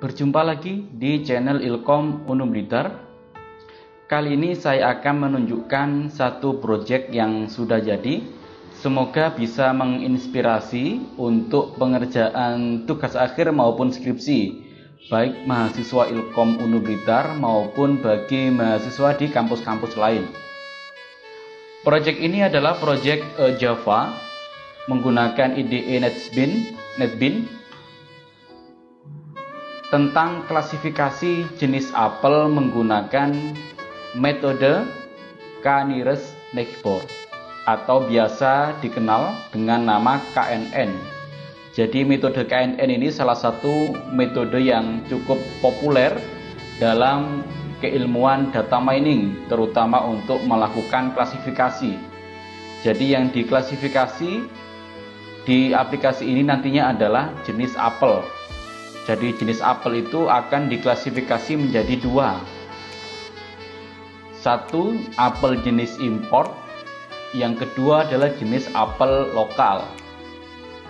Berjumpa lagi di channel Ilkom Unum Blitar. Kali ini saya akan menunjukkan satu proyek yang sudah jadi. Semoga bisa menginspirasi untuk pengerjaan tugas akhir maupun skripsi, baik mahasiswa Ilkom Unum Blitar maupun bagi mahasiswa di kampus-kampus lain. Proyek ini adalah proyek Java menggunakan IDE NetBeans tentang klasifikasi jenis apel menggunakan metode K-nearest neighbor atau biasa dikenal dengan nama KNN. Jadi metode KNN ini salah satu metode yang cukup populer dalam keilmuan data mining, terutama untuk melakukan klasifikasi. Jadi yang diklasifikasi di aplikasi ini nantinya adalah jenis apel. Jadi jenis apel itu akan diklasifikasi menjadi dua. Satu, apel jenis import. Yang kedua adalah jenis apel lokal.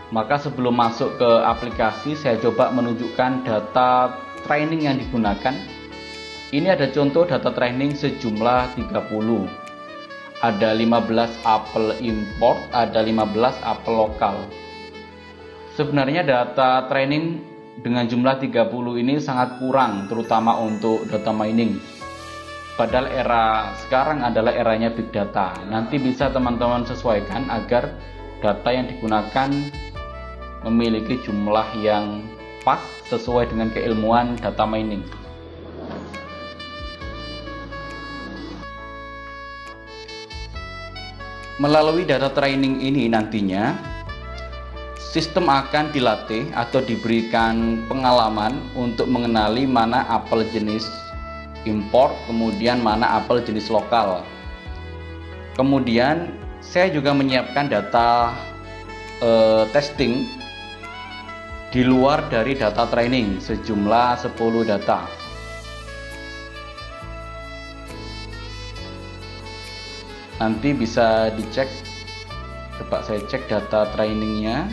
Maka sebelum masuk ke aplikasi, saya coba menunjukkan data training yang digunakan. Ini ada contoh data training sejumlah 30. Ada 15 apel import, ada 15 apel lokal. Sebenarnya data training dengan jumlah 30 ini sangat kurang, terutama untuk data mining. Padahal era sekarang adalah eranya big data. Nanti bisa teman-teman sesuaikan agar data yang digunakan memiliki jumlah yang pas sesuai dengan keilmuan data mining. Melalui data training ini nantinya sistem akan dilatih atau diberikan pengalaman untuk mengenali mana apel jenis import, kemudian mana apel jenis lokal. Kemudian saya juga menyiapkan data testing di luar dari data training sejumlah 10 data. Nanti bisa dicek. Coba saya cek data trainingnya.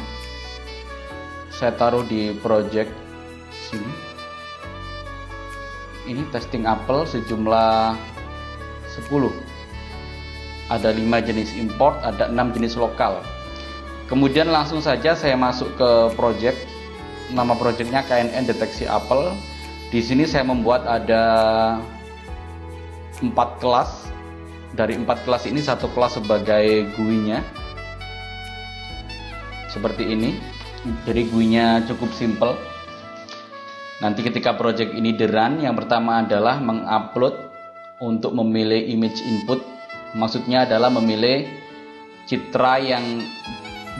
Saya taruh di project sini. Ini testing apel sejumlah 10. Ada 5 jenis import, ada 6 jenis lokal. Kemudian langsung saja saya masuk ke project. Nama projectnya KNN deteksi apel. Di sini saya membuat ada 4 kelas. Dari 4 kelas ini satu kelas sebagai GUI-nya. Seperti ini. Jadi GUI-nya cukup simple. Nanti ketika project ini di-run, yang pertama adalah mengupload untuk memilih image input. Maksudnya adalah memilih citra yang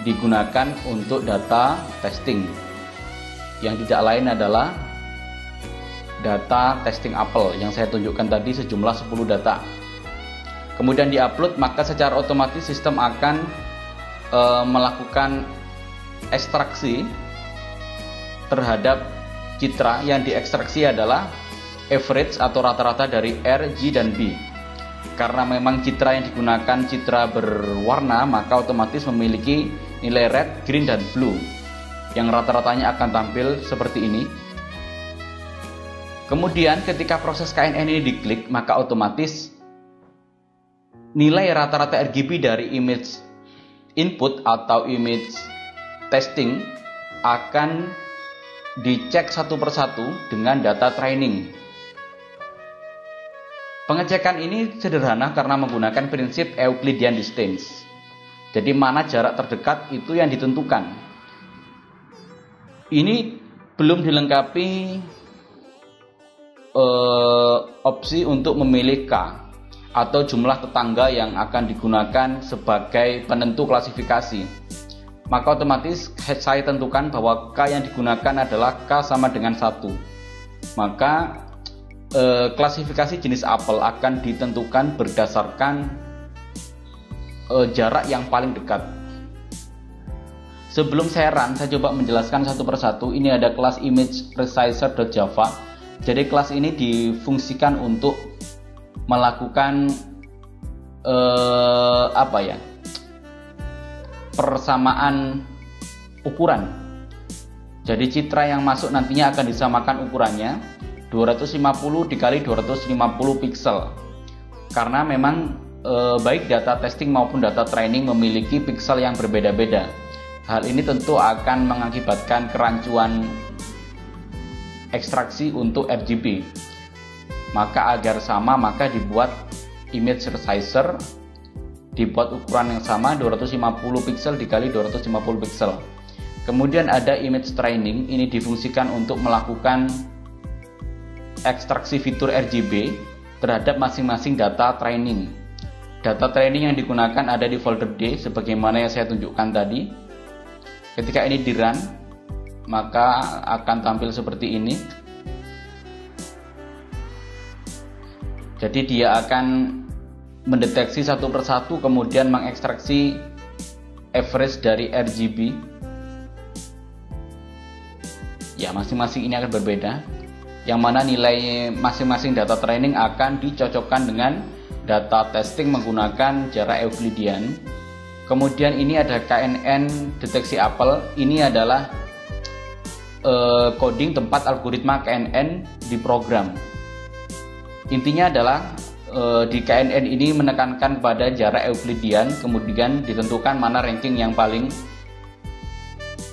digunakan untuk data testing. Yang tidak lain adalah data testing apel yang saya tunjukkan tadi sejumlah 10 data. Kemudian di-upload, maka secara otomatis sistem akan melakukan ekstraksi terhadap citra. Yang diekstraksi adalah average atau rata-rata dari R, G, dan B. Karena memang citra yang digunakan citra berwarna, maka otomatis memiliki nilai red, green, dan blue yang rata-ratanya akan tampil seperti ini. Kemudian ketika proses KNN ini diklik, maka otomatis nilai rata-rata RGB dari image input atau image testing akan dicek satu persatu dengan data training. Pengecekan ini sederhana karena menggunakan prinsip Euclidean distance. Jadi mana jarak terdekat itu yang ditentukan. Ini belum dilengkapi opsi untuk memilih K atau jumlah tetangga yang akan digunakan sebagai penentu klasifikasi. Maka otomatis saya tentukan bahwa K yang digunakan adalah K sama dengan 1. Maka klasifikasi jenis apel akan ditentukan berdasarkan jarak yang paling dekat. Sebelum saya run, saya coba menjelaskan satu persatu. Ini ada kelas image_preciser.java. Jadi kelas ini difungsikan untuk melakukan persamaan ukuran. Jadi citra yang masuk nantinya akan disamakan ukurannya 250 dikali 250 pixel. Karena memang baik data testing maupun data training memiliki pixel yang berbeda-beda. Hal ini tentu akan mengakibatkan kerancuan ekstraksi untuk RGB. Maka agar sama, maka dibuat image resizer, dibuat ukuran yang sama 250 pixel dikali 250 pixel. Kemudian ada image training, ini difungsikan untuk melakukan ekstraksi fitur RGB terhadap masing-masing data training. Data training yang digunakan ada di folder D sebagaimana yang saya tunjukkan tadi. Ketika ini di run, maka akan tampil seperti ini. Jadi dia akan mendeteksi satu persatu kemudian mengekstraksi average dari RGB. Ya, masing-masing ini akan berbeda, yang mana nilai masing-masing data training akan dicocokkan dengan data testing menggunakan jarak Euclidean. Kemudian ini ada KNN deteksi apel, ini adalah coding tempat algoritma KNN diprogram. Intinya adalah di KNN ini menekankan pada jarak Euclidean, kemudian ditentukan mana ranking yang paling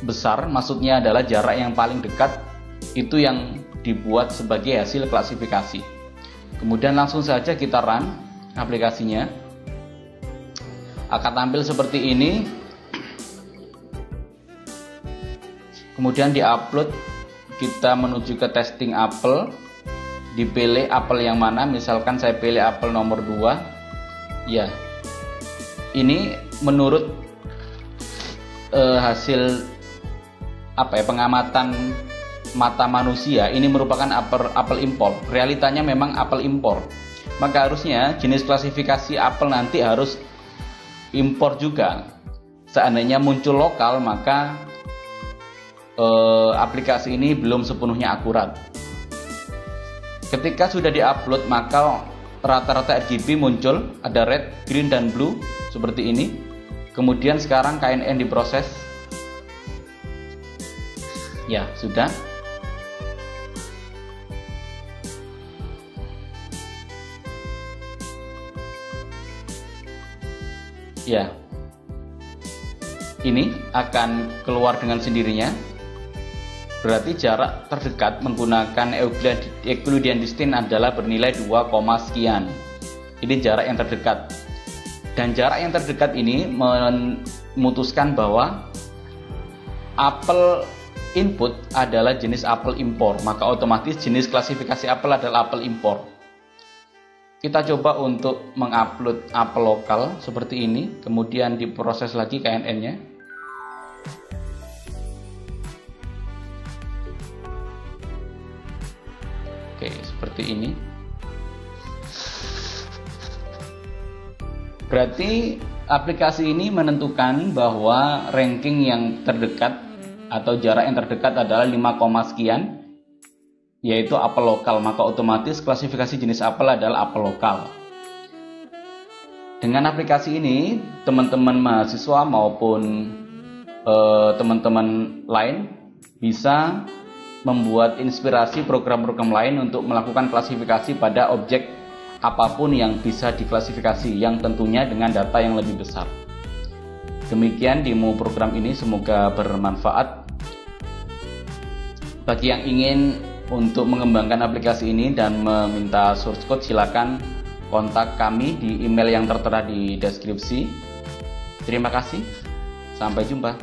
besar, maksudnya adalah jarak yang paling dekat, itu yang dibuat sebagai hasil klasifikasi. Kemudian langsung saja kita run aplikasinya, akan tampil seperti ini. Kemudian di-upload, kita menuju ke testing apel, dipilih apel yang mana, misalkan saya pilih apel nomor 2. Ya, ini menurut hasil pengamatan mata manusia, ini merupakan apel impor. Realitanya memang apel impor. Maka harusnya jenis klasifikasi apel nanti harus impor juga. Seandainya muncul lokal, maka aplikasi ini belum sepenuhnya akurat. Ketika sudah diupload, maka rata-rata RGB muncul, ada red, green, dan blue seperti ini. Kemudian sekarang KNN diproses. Ya, sudah. Ya, ini akan keluar dengan sendirinya. Berarti jarak terdekat menggunakan Euclidean distance adalah bernilai 2, sekian. Ini jarak yang terdekat. Dan jarak yang terdekat ini memutuskan bahwa apel input adalah jenis apel impor, maka otomatis jenis klasifikasi apel adalah apel impor. Kita coba untuk mengupload apel lokal seperti ini, kemudian diproses lagi KNN-nya. Oke, seperti ini. Berarti aplikasi ini menentukan bahwa ranking yang terdekat atau jarak yang terdekat adalah 5, sekian, yaitu apel lokal, maka otomatis klasifikasi jenis apel adalah apel lokal. Dengan aplikasi ini, teman-teman mahasiswa maupun teman-teman lain bisa membuat inspirasi program-program lain untuk melakukan klasifikasi pada objek apapun yang bisa diklasifikasi, yang tentunya dengan data yang lebih besar. Demikian demo program ini, semoga bermanfaat. Bagi yang ingin untuk mengembangkan aplikasi ini dan meminta source code, silakan kontak kami di email yang tertera di deskripsi. Terima kasih, sampai jumpa.